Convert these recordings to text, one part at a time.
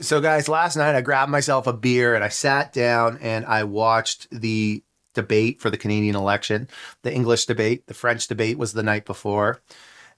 So, guys, last night I grabbed myself a beer and I sat down and I watched the debate for the Canadian election, the English debate. The French debate was the night before.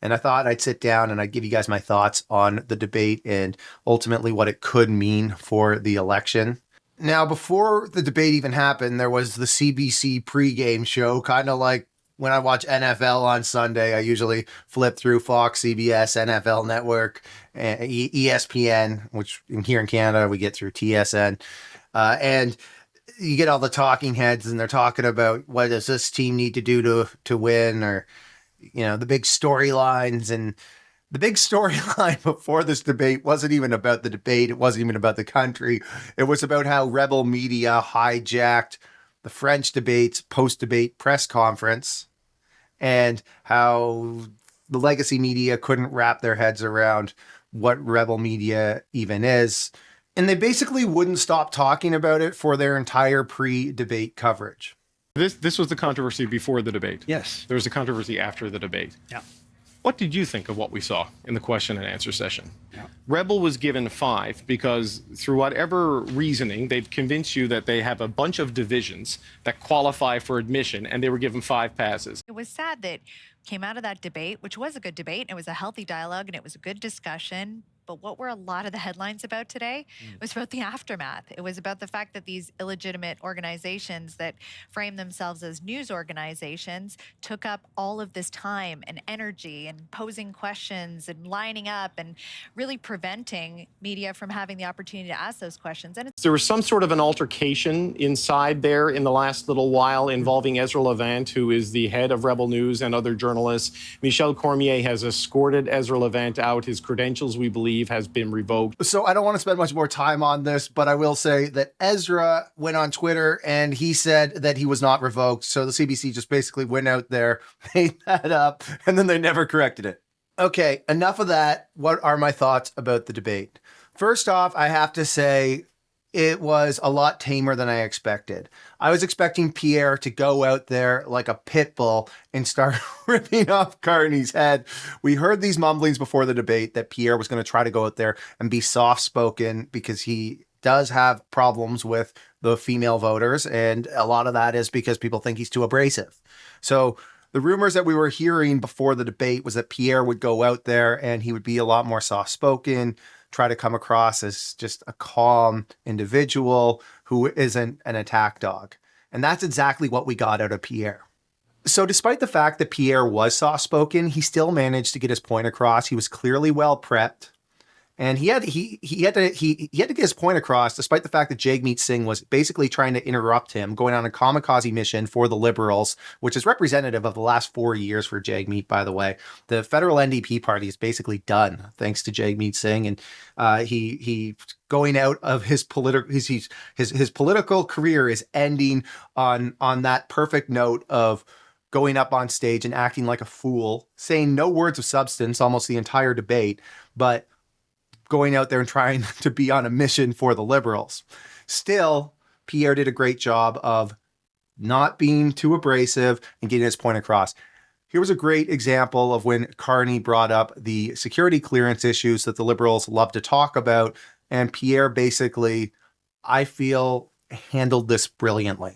And I thought I'd sit down and I'd give you guys my thoughts on the debate and ultimately what it could mean for the election. Now, before the debate even happened, there was the CBC pregame show, kind of like when I watch NFL on Sunday. I usually flip through Fox, CBS, NFL Network, ESPN, which here in Canada we get through TSN. And you get all the talking heads and they're talking about what does this team need to do to win, or the big storylines. And the big storyline before this debate wasn't even about the debate. It wasn't even about the country. It was about how rebel media hijacked the French debate's post-debate press conference and how the legacy media couldn't wrap their heads around what rebel media even is. And they basically wouldn't stop talking about it for their entire pre-debate coverage. This was the controversy before the debate. Yes. There was a controversy after the debate. Yeah. What did you think of what we saw in the question and answer session? Yeah. Rebel was given 5 because through whatever reasoning, they've convinced you that they have a bunch of divisions that qualify for admission, and they were given 5 passes. It was sad that came out of that debate, which was a good debate, and it was a healthy dialogue, and it was a good discussion. But what were a lot of the headlines about today? It was about the aftermath. It was about the fact that these illegitimate organizations that frame themselves as news organizations took up all of this time and energy and posing questions and lining up and really preventing media from having the opportunity to ask those questions. And There was some sort of an altercation inside there in the last little while involving Ezra Levant, who is the head of Rebel News, and other journalists. Michel Cormier has escorted Ezra Levant out. His credentials, we believe, has been revoked. So I don't want to spend much more time on this, but I will say that Ezra went on Twitter and he said that he was not revoked. So the CBC just basically went out there, made that up, and then they never corrected it. Okay, enough of that. What are my thoughts about the debate? First off, I have to say it was a lot tamer than I expected. I was expecting Pierre to go out there like a pit bull and start ripping off Carney's head. We heard these mumblings before the debate that Pierre was going to try to go out there and be soft-spoken because he does have problems with the female voters, and a lot of that is because people think he's too abrasive. So the rumors that we were hearing before the debate was that Pierre would go out there and he would be a lot more soft-spoken, try to come across as just a calm individual who isn't an attack dog. And that's exactly what we got out of Pierre. So despite the fact that Pierre was soft-spoken, he still managed to get his point across. He was clearly well prepped. And he had to get his point across, despite the fact that Jagmeet Singh was basically trying to interrupt him, going on a kamikaze mission for the Liberals, which is representative of the last 4 years for Jagmeet, by the way. The federal NDP party is basically done, thanks to Jagmeet Singh, and he going out of his political career is ending on that perfect note of going up on stage and acting like a fool, saying no words of substance almost the entire debate, but going out there and trying to be on a mission for the Liberals. Still, Pierre did a great job of not being too abrasive and getting his point across. Here was a great example of when Carney brought up the security clearance issues that the Liberals love to talk about, and Pierre basically, I feel, handled this brilliantly.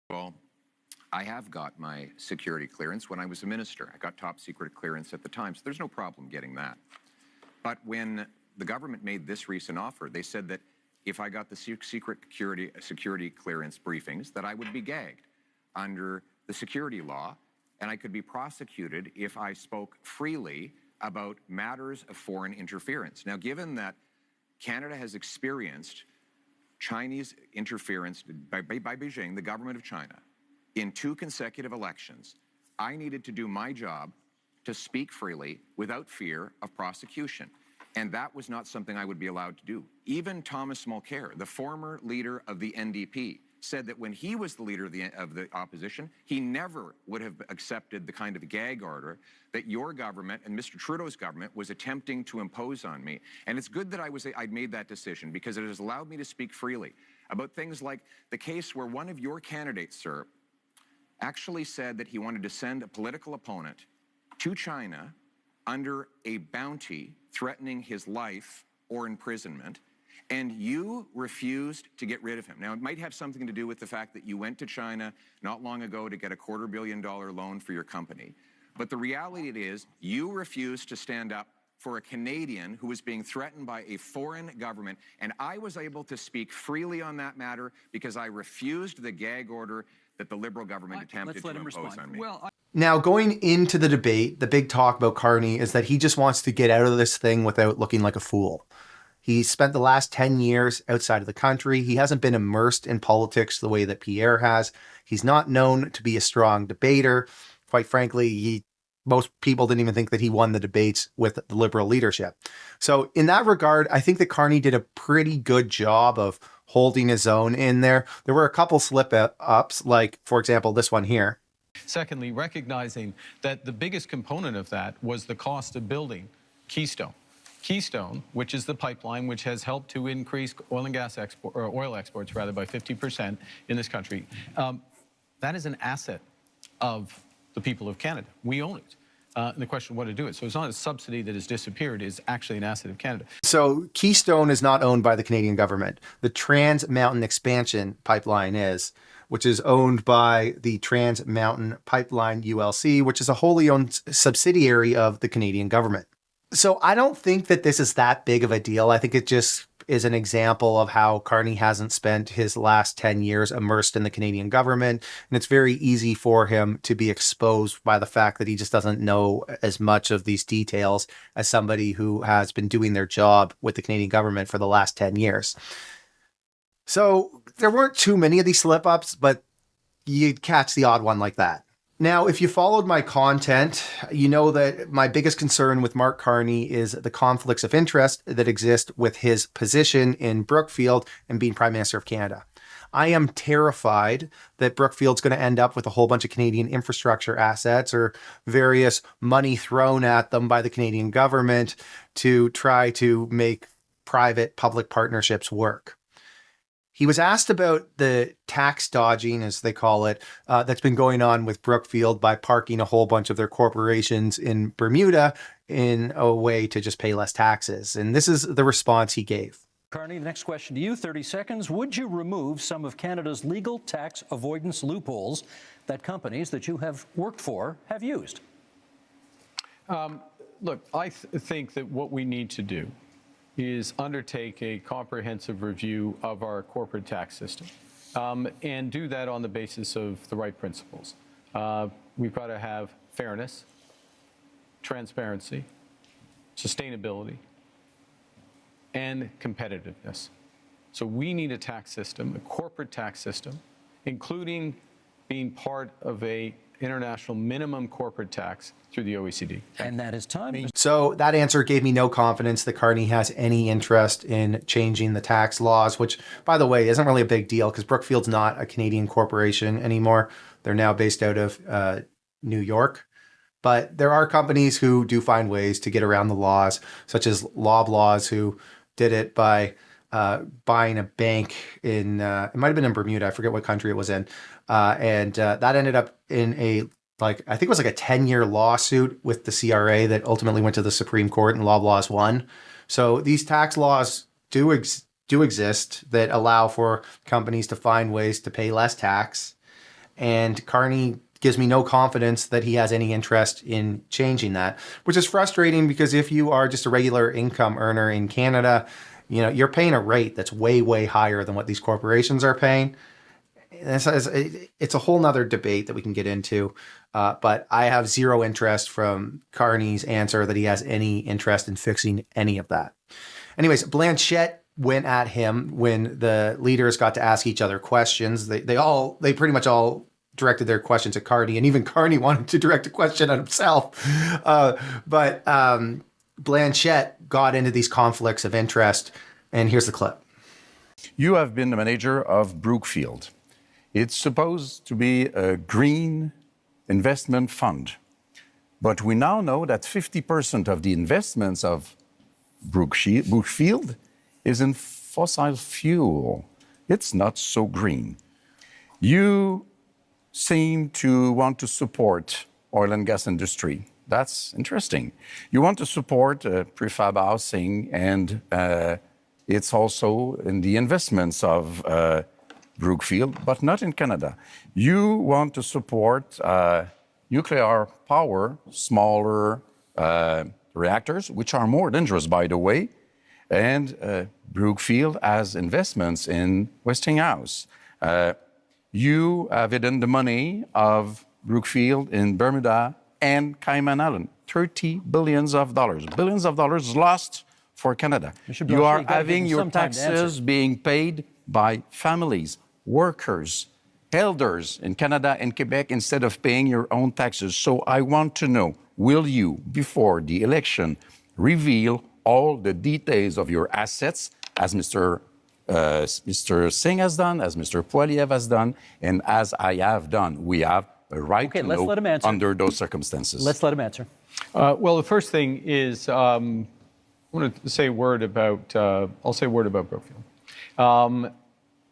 Well, I have got my security clearance when I was a minister. I got top secret clearance at the time, so there's no problem getting that. But when the government made this recent offer, they said that if I got the secret security clearance briefings, that I would be gagged under the security law, and I could be prosecuted if I spoke freely about matters of foreign interference. Now, given that Canada has experienced Chinese interference by Beijing, the government of China, in 2 consecutive elections, I needed to do my job to speak freely without fear of prosecution. And that was not something I would be allowed to do. Even Thomas Mulcair, the former leader of the NDP, said that when he was the leader of the opposition, he never would have accepted the kind of gag order that your government and Mr. Trudeau's government was attempting to impose on me. And it's good that I'd made that decision, because it has allowed me to speak freely about things like the case where one of your candidates, sir, actually said that he wanted to send a political opponent to China under a bounty threatening his life or imprisonment. And you refused to get rid of him. Now, it might have something to do with the fact that you went to China not long ago to get a $250 million loan for your company. But the reality is you refused to stand up for a Canadian who was being threatened by a foreign government. And I was able to speak freely on that matter because I refused the gag order that the Liberal government attempted to impose on me. Now, going into the debate, the big talk about Carney is that he just wants to get out of this thing without looking like a fool. He spent the last 10 years outside of the country. He hasn't been immersed in politics the way that Pierre has. He's not known to be a strong debater. Quite frankly, most people didn't even think that he won the debates with the Liberal leadership. So in that regard, I think that Carney did a pretty good job of holding his own in there. There were a couple slip-ups, like, for example, this one here. Secondly, recognizing that the biggest component of that was the cost of building Keystone. Keystone, which is the pipeline which has helped to increase oil and gas oil exports rather by 50% in this country, that is an asset of the people of Canada. We own it. And the question of what to do it. So it's not a subsidy that has disappeared, it's actually an asset of Canada. So Keystone is not owned by the Canadian government. The Trans Mountain Expansion Pipeline is, which is owned by the Trans Mountain Pipeline ULC, which is a wholly owned subsidiary of the Canadian government. So I don't think that this is that big of a deal. I think it just is an example of how Carney hasn't spent his last 10 years immersed in the Canadian government. And it's very easy for him to be exposed by the fact that he just doesn't know as much of these details as somebody who has been doing their job with the Canadian government for the last 10 years. So there weren't too many of these slip-ups, but you'd catch the odd one like that. Now, if you followed my content, you know that my biggest concern with Mark Carney is the conflicts of interest that exist with his position in Brookfield and being Prime Minister of Canada. I am terrified that Brookfield's going to end up with a whole bunch of Canadian infrastructure assets or various money thrown at them by the Canadian government to try to make private-public partnerships work. He was asked about the tax dodging, as they call it, that's been going on with Brookfield by parking a whole bunch of their corporations in Bermuda in a way to just pay less taxes. And this is the response he gave. Carney, the next question to you, 30 seconds. Would you remove some of Canada's legal tax avoidance loopholes that companies that you have worked for have used? Look, I think that what we need to do is undertake a comprehensive review of our corporate tax system and do that on the basis of the right principles. We've got to have fairness, transparency, sustainability, and competitiveness. So we need a tax system, a corporate tax system, including being part of a international minimum corporate tax through the OECD. And that is time. So that answer gave me no confidence that Carney has any interest in changing the tax laws, which, by the way, isn't really a big deal because Brookfield's not a Canadian corporation anymore. They're now based out of New York. But there are companies who do find ways to get around the laws, such as Loblaws, who did it by buying a bank in, it might have been in Bermuda, I forget what country it was in. And that ended up in I think it was like a 10-year lawsuit with the CRA that ultimately went to the Supreme Court and Loblaws won. So these tax laws do exist that allow for companies to find ways to pay less tax. And Carney gives me no confidence that he has any interest in changing that, which is frustrating because if you are just a regular income earner in Canada, you know, you're paying a rate that's way, way higher than what these corporations are paying. It's a whole nother debate that we can get into, but I have zero interest from Carney's answer that he has any interest in fixing any of that. Anyways, Blanchette went at him when the leaders got to ask each other questions. They pretty much all directed their questions at Carney, and even Carney wanted to direct a question at himself. But Blanchette got into these conflicts of interest, and here's the clip. You have been the manager of Brookfield. It's supposed to be a green investment fund. But we now know that 50% of the investments of Brookfield is in fossil fuel. It's not so green. You seem to want to support oil and gas industry. That's interesting. You want to support prefab housing and It's also in the investments of Brookfield, but not in Canada. You want to support nuclear power, smaller reactors, which are more dangerous, by the way. And Brookfield has investments in Westinghouse. You have hidden the money of Brookfield in Bermuda and Cayman Island, $30 billion. Billions of dollars lost for Canada. You are having your taxes being paid by families, workers, elders in Canada and Quebec instead of paying your own taxes. So I want to know, will you, before the election, reveal all the details of your assets, as Mr. Singh has done, as Mr. Poilievre has done, and as I have done? We have a right to know under those circumstances. Let's let him answer. Well, the first thing is I want to say a word about. I'll say a word about Brookfield.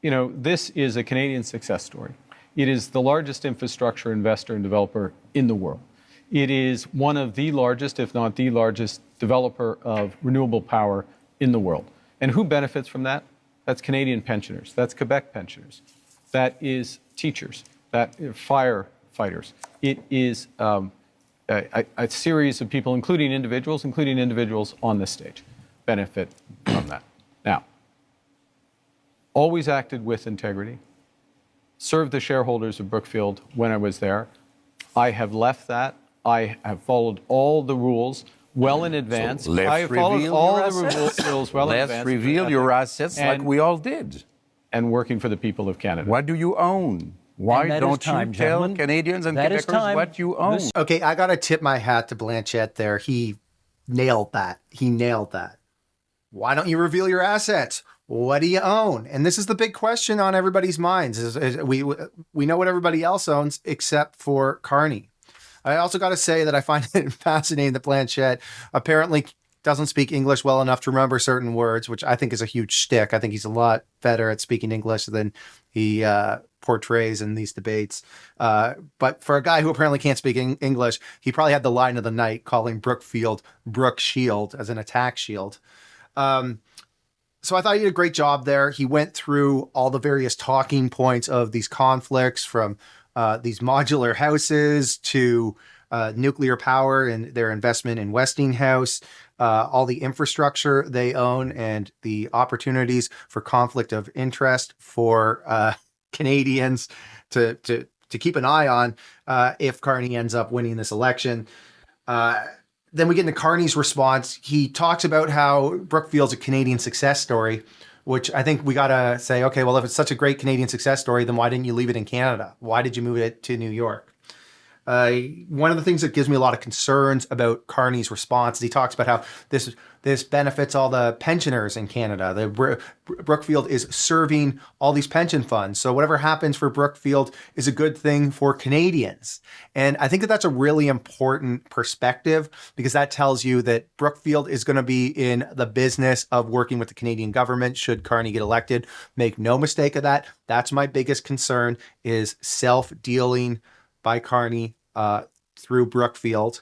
You know, this is a Canadian success story. It is the largest infrastructure investor and developer in the world. It is one of the largest, if not the largest, developer of renewable power in the world. And who benefits from that? That's Canadian pensioners. That's Quebec pensioners. That is teachers. That firefighters. It is a series of people, including individuals on this stage, benefit from that. Now, always acted with integrity, served the shareholders of Brookfield when I was there. I have left that. I have followed all the rules well in advance. So let's I have followed all the rules well in advance. Let's reveal your assets like we all did. And working for the people of Canada. What do you own? Why don't you tell Canadians and Quebecers what you own? Okay, I got to tip my hat to Blanchette there. He nailed that. Why don't you reveal your assets? What do you own? And this is the big question on everybody's minds. We know what everybody else owns except for Carney. I also got to say that I find it fascinating that Blanchette apparently doesn't speak English well enough to remember certain words, which I think is a huge shtick. I think he's a lot better at speaking English than he portrays in these debates. But for a guy who apparently can't speak English, he probably had the line of the night calling Brookfield Brook Shield as an attack shield. So I thought he did a great job there. He went through all the various talking points of these conflicts, from these modular houses to nuclear power and their investment in Westinghouse, all the infrastructure they own, and the opportunities for conflict of interest for Canadians to keep an eye on if Carney ends up winning this election. Then we get into Carney's response. He talks about how Brookfield's a Canadian success story, which I think we got to say, okay, well, if it's such a great Canadian success story, then why didn't you leave it in Canada? Why did you move it to New York? One of the things that gives me a lot of concerns about Carney's response is he talks about how this benefits all the pensioners in Canada. Brookfield is serving all these pension funds. So whatever happens for Brookfield is a good thing for Canadians. And I think that that's a really important perspective, because that tells you that Brookfield is going to be in the business of working with the Canadian government should Carney get elected. Make no mistake of that. That's my biggest concern, is self-dealing by Carney through Brookfield.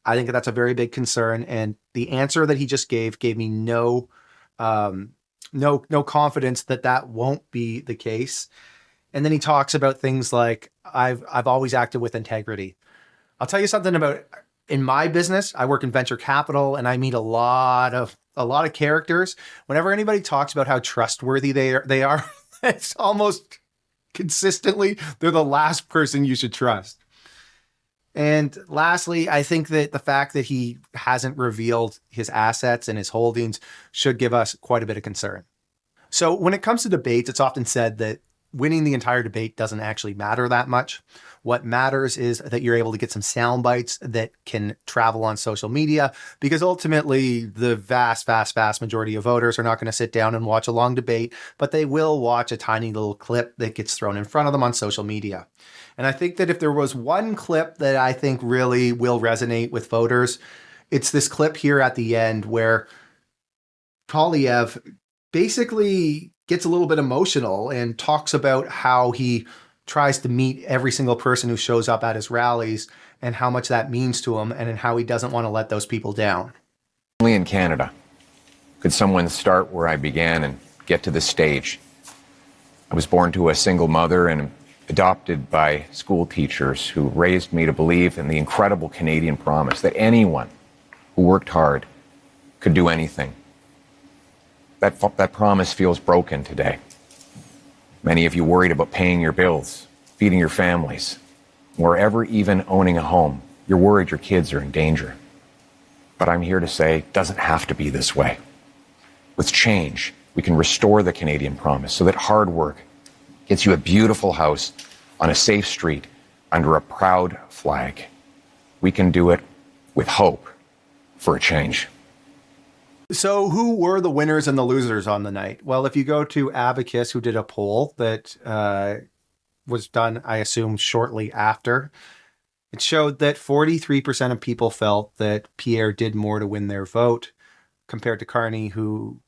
I think that's a very big concern, and the answer that he just gave me no confidence that that won't be the case. And then he talks about things like I've always acted with integrity. I'll tell you something about, in my business, I work in venture capital, and I meet a lot of characters. Whenever anybody talks about how trustworthy they are, it's almost consistently they're the last person you should trust. And lastly, I think that the fact that he hasn't revealed his assets and his holdings should give us quite a bit of concern. So when it comes to debates, it's often said that winning the entire debate doesn't actually matter that much. What matters is that you're able to get some sound bites that can travel on social media, because ultimately the vast majority of voters are not going to sit down and watch a long debate, but they will watch a tiny little clip that gets thrown in front of them on social media. And I think that if there was one clip that I think really will resonate with voters, it's this clip here at the end where Poilievre basically gets a little bit emotional and talks about how he tries to meet every single person who shows up at his rallies and how much that means to him, and how he doesn't want to let those people down. Only in Canada Could someone start where I began and get to this stage? I was born to a single mother and adopted by school teachers who raised me to believe in the incredible Canadian promise that anyone who worked hard could do anything. That promise feels broken today. Many of you worried about paying your bills, feeding your families, or ever even owning a home. You're worried your kids are in danger. But I'm here to say it doesn't have to be this way. With change, we can restore the Canadian promise so that hard work gets you a beautiful house on a safe street under a proud flag. We can do it with hope for a change. So who were the winners and the losers on the night? Well, if you go to Abacus, who did a poll that was done, I assume, shortly after, it showed that 43% of people felt that Pierre did more to win their vote compared to Carney, who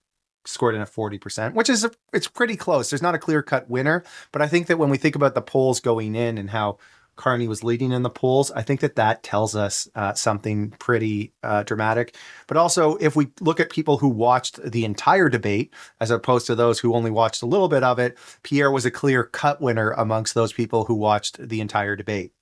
scored in at 40%, which is it's pretty close. There's not a clear-cut winner, but I think that when we think about the polls going in and how Carney was leading in the polls, I think that that tells us something pretty dramatic. But also, if we look at people who watched the entire debate, as opposed to those who only watched a little bit of it, Pierre was a clear-cut winner amongst those people who watched the entire debate.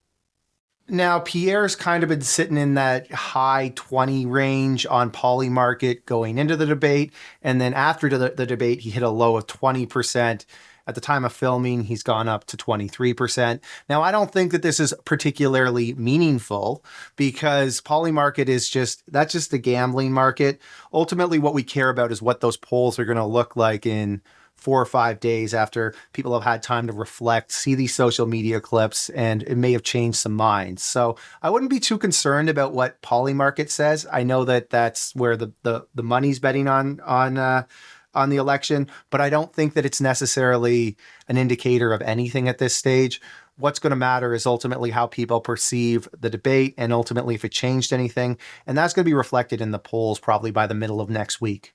Now, Pierre's kind of been sitting in that high 20 range on Polymarket going into the debate. And then after the debate, he hit a low of 20%. At the time of filming, he's gone up to 23%. Now, I don't think that this is particularly meaningful because Polymarket is that's just a gambling market. Ultimately, what we care about is what those polls are going to look like in 4 or 5 days after people have had time to reflect, see these social media clips, and it may have changed some minds. So I wouldn't be too concerned about what Polymarket says. I know that that's where the money's betting on the election, but I don't think that it's necessarily an indicator of anything at this stage. What's going to matter is ultimately how people perceive the debate and ultimately if it changed anything. And that's going to be reflected in the polls probably by the middle of next week.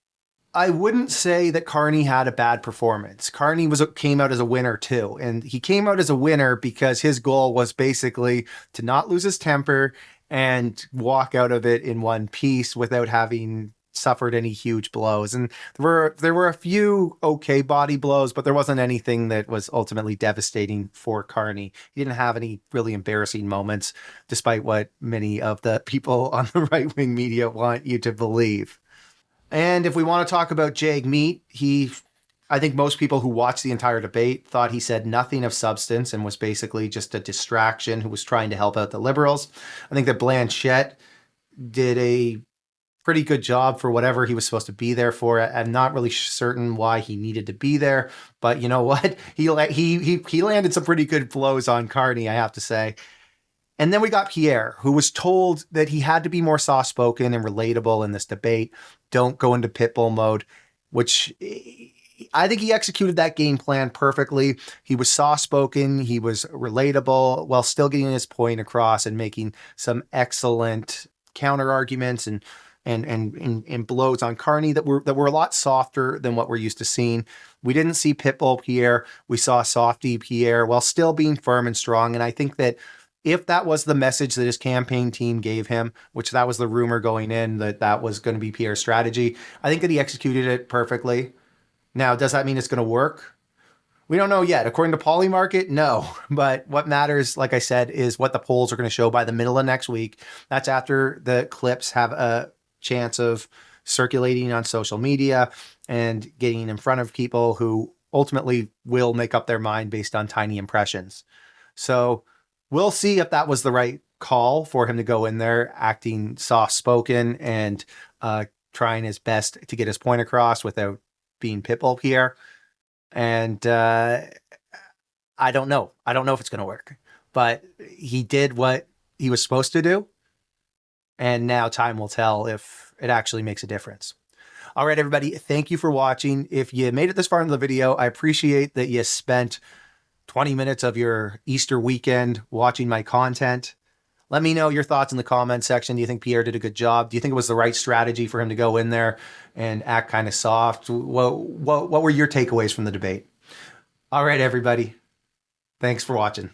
I wouldn't say that Carney had a bad performance. Carney came out as a winner too. And he came out as a winner because his goal was basically to not lose his temper and walk out of it in one piece without having suffered any huge blows. And there were a few okay body blows, but there wasn't anything that was ultimately devastating for Carney. He didn't have any really embarrassing moments, despite what many of the people on the right-wing media want you to believe. And if we want to talk about Jagmeet, I think most people who watched the entire debate thought he said nothing of substance and was basically just a distraction who was trying to help out the Liberals. I think that Blanchette did a pretty good job for whatever he was supposed to be there for. I'm not really certain why he needed to be there, but you know what? He landed some pretty good blows on Carney, I have to say. And then we got Pierre, who was told that he had to be more soft-spoken and relatable in this debate. Don't go into pitbull mode, which I think he executed that game plan perfectly. He was soft-spoken, he was relatable, while still getting his point across and making some excellent counter-arguments and blows on Carney that were a lot softer than what we're used to seeing. We didn't see pitbull Pierre. We saw softy Pierre while still being firm and strong. And I think that if that was the message that his campaign team gave him, which that was the rumor going in, that was going to be Pierre's strategy, I think that he executed it perfectly. Now, does that mean it's going to work? We don't know yet. According to Polymarket, no. But what matters, like I said, is what the polls are going to show by the middle of next week. That's after the clips have a chance of circulating on social media and getting in front of people who ultimately will make up their mind based on tiny impressions. So we'll see if that was the right call for him to go in there acting soft-spoken and trying his best to get his point across without being pitbull Pierre. And I don't know. I don't know if it's going to work. But he did what he was supposed to do. And now time will tell if it actually makes a difference. All right, everybody, thank you for watching. If you made it this far into the video, I appreciate that you spent 20 minutes of your Easter weekend watching my content. Let me know your thoughts in the comments section. Do you think Pierre did a good job? Do you think it was the right strategy for him to go in there and act kind of soft? What were your takeaways from the debate? All right, everybody. Thanks for watching.